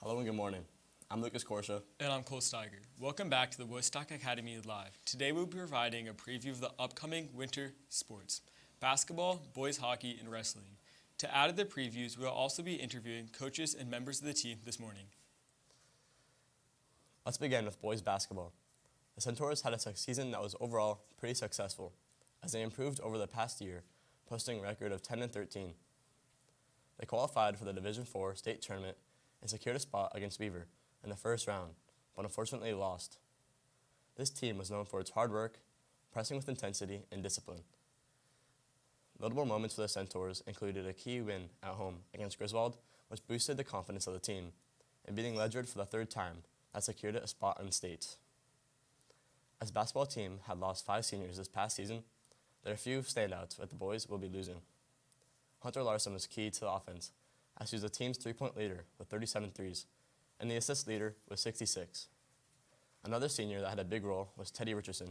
Hello and good morning. I'm Lucas Corsha. And I'm Cole Steiger. Welcome back to the Woodstock Academy Live. Today we'll be providing a preview of the upcoming winter sports, basketball, boys hockey, and wrestling. To add to the previews, we'll also be interviewing coaches and members of the team this morning. Let's begin with boys basketball. The Centaurs had a season that was overall pretty successful, as they improved over the past year, posting a record of 10-13. They qualified for the Division IV state tournament and secured a spot against Beaver in the first round, but unfortunately lost. This team was known for its hard work, pressing with intensity, and discipline. Notable moments for the Centaurs included a key win at home against Griswold, which boosted the confidence of the team, and beating Ledyard for the third time, that secured it a spot in the States. As the basketball team had lost 5 seniors this past season, there are a few standouts that the boys will be losing. Hunter Larson was key to the offense, as he was the team's three-point leader with 37 threes, and the assist leader with 66. Another senior that had a big role was Teddy Richardson,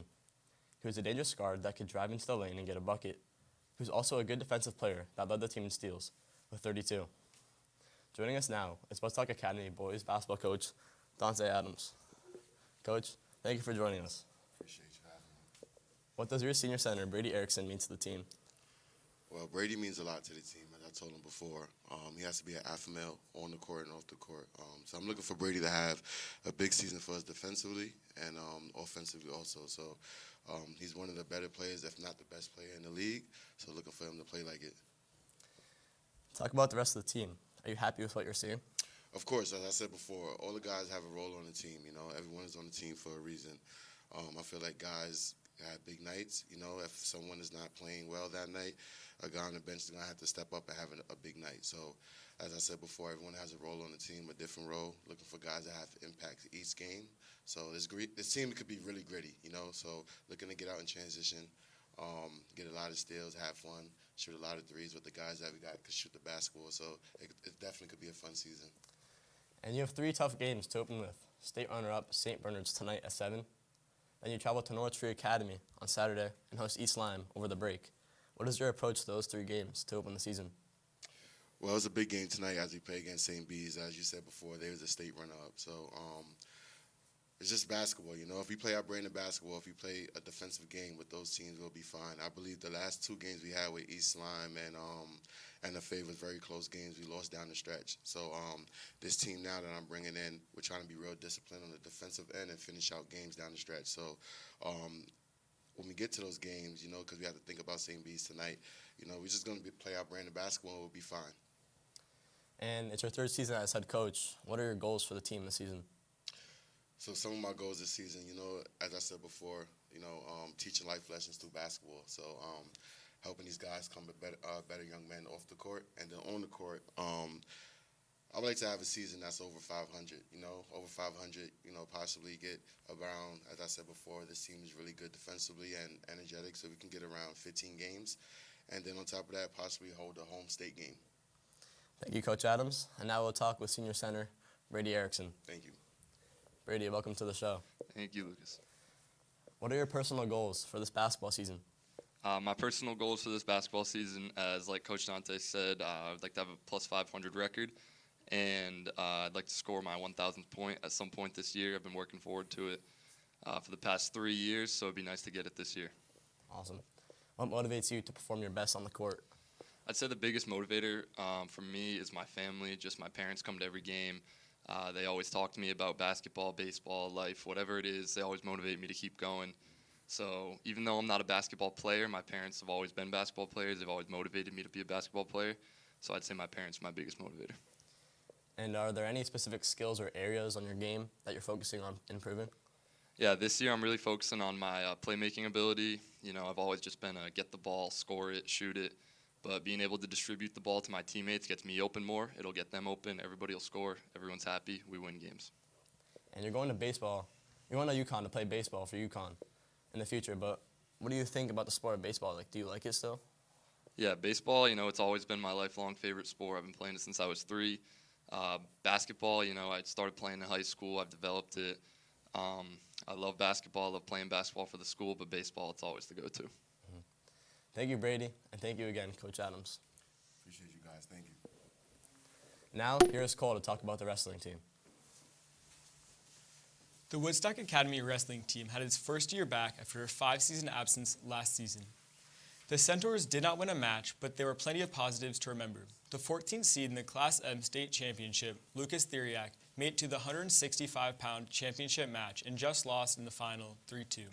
who was a dangerous guard that could drive into the lane and get a bucket, who's also a good defensive player that led the team in steals with 32. Joining us now is Woodstock Academy boys basketball coach Dante Adams. Coach, thank you for joining us. Appreciate you having me. What does your senior center, Brady Erickson, mean to the team? Well, Brady means a lot to the team, as I told him before. He has to be an alpha male on the court and off the court. So I'm looking for Brady to have a big season for us defensively and offensively also. So he's one of the better players, if not the best player in the league. So looking for him to play like it. Talk about the rest of the team. Are you happy with what you're seeing? Of course, as I said before, all the guys have a role on the team. You know, everyone is on the team for a reason. I feel like guys have big nights. You know, if someone is not playing well that night, a guy on the bench is going to have to step up and have a big night. So, as I said before, everyone has a role on the team, a different role, looking for guys that have impact each game. So this team could be really gritty, you know, so looking to get out in transition, get a lot of steals, have fun, shoot a lot of threes with the guys that we got could shoot the basketball. So it definitely could be a fun season. And you have 3 tough games to open with. State runner-up St. Bernard's tonight at 7. Then you travel to Norwich Free Academy on Saturday and host East Lyme over the break. What is your approach to those 3 games to open the season? Well, it's a big game tonight as we play against St. B's. As you said before, they was a state runner-up. So it's just basketball, you know. If we play our brand of basketball, if we play a defensive game with those teams, we'll be fine. I believe the last 2 games we had with East Lyme and the Fave was very close games. We lost down the stretch. So this team now that I'm bringing in, we're trying to be real disciplined on the defensive end and finish out games down the stretch. So when we get to those games, you know, because we have to think about St. B's tonight, you know, we're just going to play our brand of basketball and we'll be fine. And it's your 3rd season as head coach. What are your goals for the team this season? So some of my goals this season, you know, as I said before, you know, teaching life lessons through basketball. So helping these guys come better young men off the court. And then on the court, I would like to have a season that's over 500, you know, over 500, you know, possibly get around, as I said before, this team is really good defensively and energetic, so we can get around 15 games. And then on top of that, possibly hold a home state game. Thank you, Coach Adams. And now we'll talk with senior center Brady Erickson. Thank you. Brady, welcome to the show. Thank you, Lucas. What are your personal goals for this basketball season? My personal goals for this basketball season, as like Coach Dante said, I'd like to have a plus 500 record, and I'd like to score my 1,000th point at some point this year. I've been working forward to it for the past 3 years, so it'd be nice to get it this year. Awesome. What motivates you to perform your best on the court? I'd say the biggest motivator for me is my family. Just my parents come to every game. They always talk to me about basketball, baseball, life, whatever it is. They always motivate me to keep going. So even though I'm not a basketball player, my parents have always been basketball players. They've always motivated me to be a basketball player. So I'd say my parents are my biggest motivator. And are there any specific skills or areas on your game that you're focusing on improving? Yeah, this year I'm really focusing on my playmaking ability. You know, I've always just been a get the ball, score it, shoot it. But being able to distribute the ball to my teammates gets me open more. It'll get them open. Everybody will score. Everyone's happy. We win games. And you're going to baseball. You're going to UConn to play baseball for UConn in the future. But what do you think about the sport of baseball? Like, do you like it still? Yeah, baseball, you know, it's always been my lifelong favorite sport. I've been playing it since I was 3. Basketball, you know, I started playing in high school. I've developed it. I love basketball. I love playing basketball for the school. But baseball, it's always the go-to. Thank you, Brady, and thank you again, Coach Adams. Appreciate you guys. Thank you. Now, here is Cole to talk about the wrestling team. The Woodstock Academy wrestling team had its first year back after a 5-season absence last season. The Centaurs did not win a match, but there were plenty of positives to remember. The 14th seed in the Class M state championship, Lucas Theriak, made it to the 165-pound championship match and just lost in the final 3-2.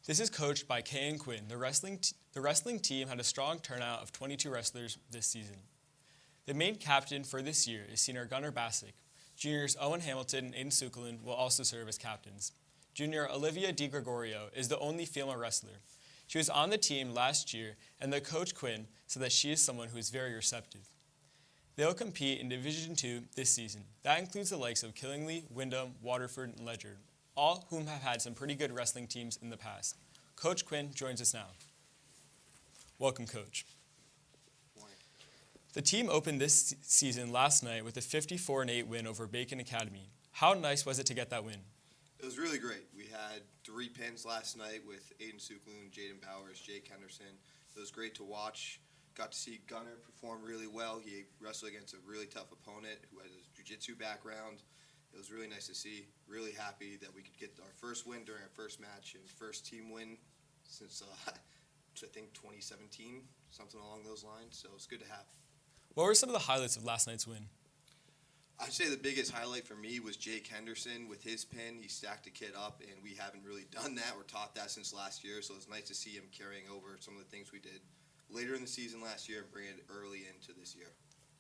This is coached by Kayan Quinn. The wrestling team had a strong turnout of 22 wrestlers this season. The main captain for this year is senior Gunnar Bassick. Juniors Owen Hamilton and Aiden Sukulin will also serve as captains. Junior Olivia DiGregorio is the only female wrestler. She was on the team last year, and the coach Quinn said that she is someone who is very receptive. They'll compete in Division II this season. That includes the likes of Killingly, Wyndham, Waterford, and Ledyard, all whom have had some pretty good wrestling teams in the past. Coach Quinn joins us now. Welcome, Coach. The team opened this season last night with a 54-8 win over Bacon Academy. How nice was it to get that win? It was really great. We had 3 pins last night with Aiden Sukulun, Jaden Bowers, Jake Henderson. It was great to watch. Got to see Gunnar perform really well. He wrestled against a really tough opponent who had a jiu-jitsu background. It was really nice to see. Really happy that we could get our first win during our first match and first team win since, I think, 2017, something along those lines. So it's good to have. What were some of the highlights of last night's win? I'd say the biggest highlight for me was Jake Henderson with his pin. He stacked a kid up, and we haven't really done that or taught that since last year, so it's nice to see him carrying over some of the things we did later in the season last year and bring it early into this year.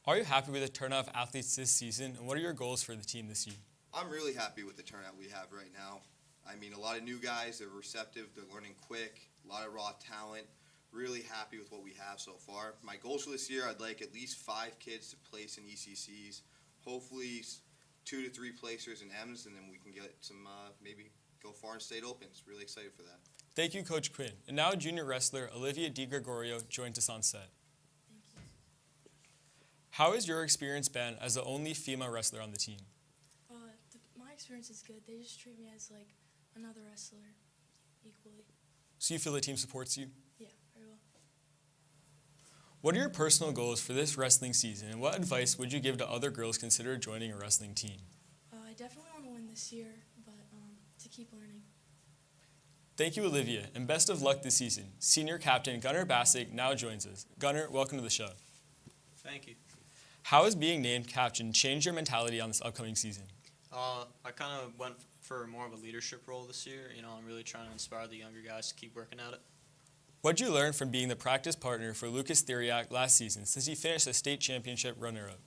Are you happy with the turnout of athletes this season, and what are your goals for the team this year? I'm really happy with the turnout we have right now. I mean, a lot of new guys, they're receptive, they're learning quick, a lot of raw talent. Really happy with what we have so far. My goals for this year, I'd like at least 5 kids to place in ECCs, hopefully 2 to 3 placers in M's, and then we can get some, maybe go far in state opens. Really excited for that. Thank you, Coach Quinn. And now junior wrestler Olivia DiGregorio joins us on set. Thank you. How has your experience been as the only female wrestler on the team? My experience is good. They just treat me as like another wrestler equally. So you feel the team supports you? Yeah, very well. What are your personal goals for this wrestling season, and what advice would you give to other girls considering joining a wrestling team? I definitely want to win this year, but to keep learning. Thank you, Olivia, and best of luck this season. Senior captain Gunnar Bassick now joins us. Gunnar, welcome to the show. Thank you. How has being named captain changed your mentality on this upcoming season? I kind of went for more of a leadership role this year. You know, I'm really trying to inspire the younger guys to keep working at it. What did you learn from being the practice partner for Lucas Theriak last season since he finished the state championship runner-up?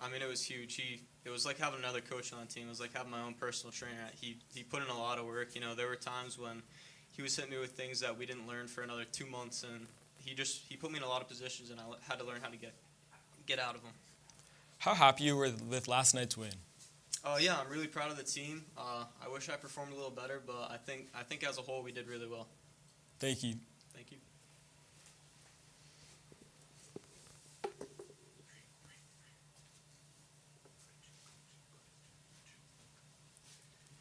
I mean, it was huge. It was like having another coach on the team. It was like having my own personal trainer. He put in a lot of work. You know, there were times when he was hitting me with things that we didn't learn for another 2 months, and he put me in a lot of positions, and I had to learn how to get out of them. How happy you were with last night's win? Yeah, I'm really proud of the team. I wish I performed a little better, but I think as a whole we did really well. Thank you. Thank you.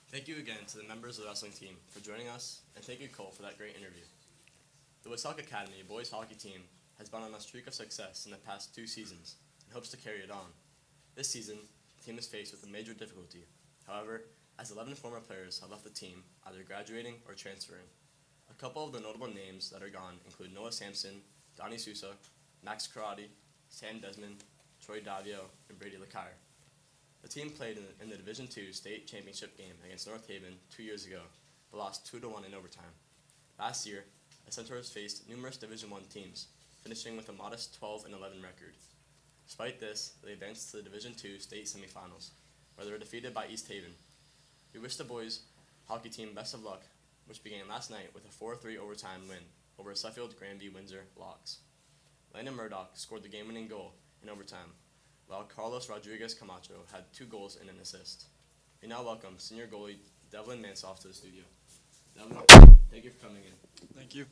Thank you again to the members of the wrestling team for joining us, and thank you, Cole, for that great interview. The Woodstock Academy boys hockey team has been on a streak of success in the past 2 seasons and hopes to carry it on. This season, the team is faced with a major difficulty. However, as 11 former players have left the team, either graduating or transferring. A couple of the notable names that are gone include Noah Sampson, Donnie Sousa, Max Karate, Sam Desmond, Troy Davio, and Brady Lacaire. The team played in the Division II state championship game against North Haven 2 years ago, but lost 2-1 in overtime. Last year, the Centaurs faced numerous Division I teams, finishing with a modest 12-11 record. Despite this, they advanced to the Division II state semifinals, where they were defeated by East Haven. We wish the boys hockey team best of luck, which began last night with a 4-3 overtime win over Suffield Granby Windsor Locks. Landon Murdoch scored the game-winning goal in overtime, while Carlos Rodriguez Camacho had 2 goals and an assist. We now welcome senior goalie Devlin Mansoff to the studio. Devlin, thank you for coming in. Thank you.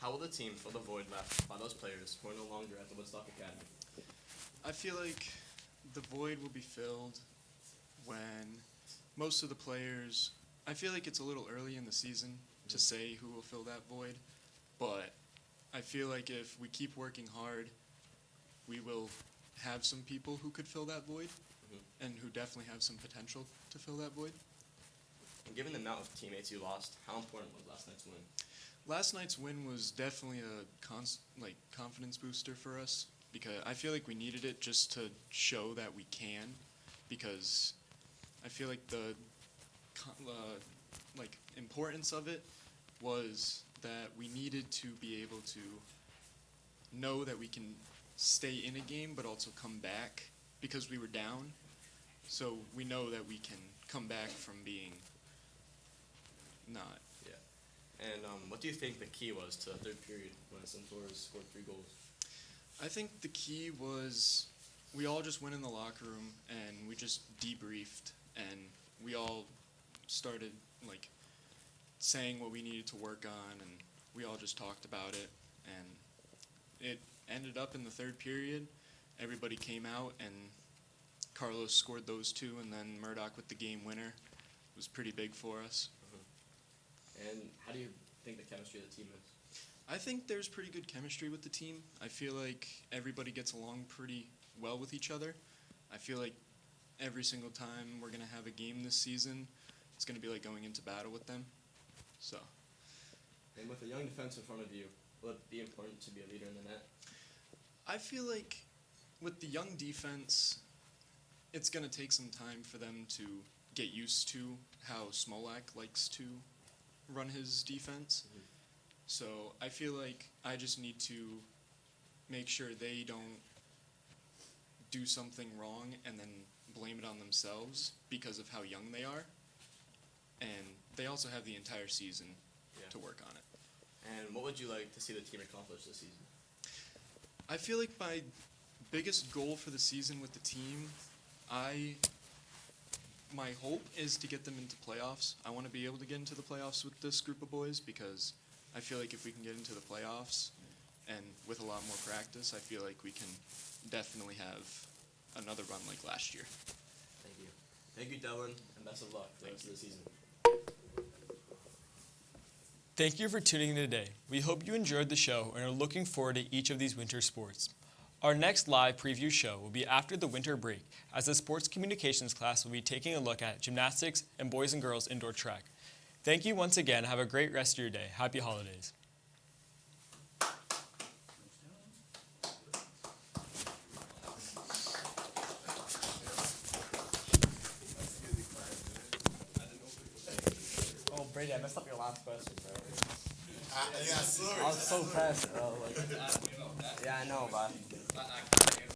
How will the team fill the void left by those players who are no longer at the Woodstock Academy? I feel like the void will be filled when most of the players, I feel like it's a little early in the season to say who will fill that void, but I feel like if we keep working hard, we will have some people who could fill that void and who definitely have some potential to fill that void. And given the amount of teammates you lost, how important was last night's win? Last night's win was definitely a confidence booster for us because I feel like we needed it just to show that we can. Because I feel like the importance of it was that we needed to be able to know that we can stay in a game but also come back because we were down. So we know that we can come back from being not. Yeah. And what do you think the key was to the third period when Centaurs scored 3 goals? I think the key was we all just went in the locker room and we just debriefed and we all started saying what we needed to work on and we all just talked about it and it ended up in the third period. Everybody came out and Carlos scored those 2 and then Murdoch with the game winner was pretty big for us. And how do you think the chemistry of the team is? I think there's pretty good chemistry with the team. I feel like everybody gets along pretty well with each other. I feel like every single time we're going to have a game this season, it's going to be like going into battle with them. So. And with a young defense in front of you, will it be important to be a leader in the net? I feel like with the young defense, it's going to take some time for them to get used to how Smolak likes to run his defense. Mm-hmm. So I feel like I just need to make sure they don't do something wrong and then blame it on themselves because of how young they are. And they also have the entire season to work on it. And what would you like to see the team accomplish this season? I feel like my biggest goal for the season with the team, my hope is to get them into playoffs. I want to be able to get into the playoffs with this group of boys because I feel like if we can get into the playoffs and with a lot more practice, I feel like we can definitely have another run like last year. Thank you. Thank you, Dylan, and best of luck for the rest of the season. Thank you for tuning in today. We hope you enjoyed the show and are looking forward to each of these winter sports. Our next live preview show will be after the winter break, as the sports communications class will be taking a look at gymnastics and boys and girls indoor track. Thank you once again. Have a great rest of your day. Happy holidays. Oh, Brady, I messed up your last question, bro. Yeah, sorry. I was so pressed, bro. Yeah, I know, but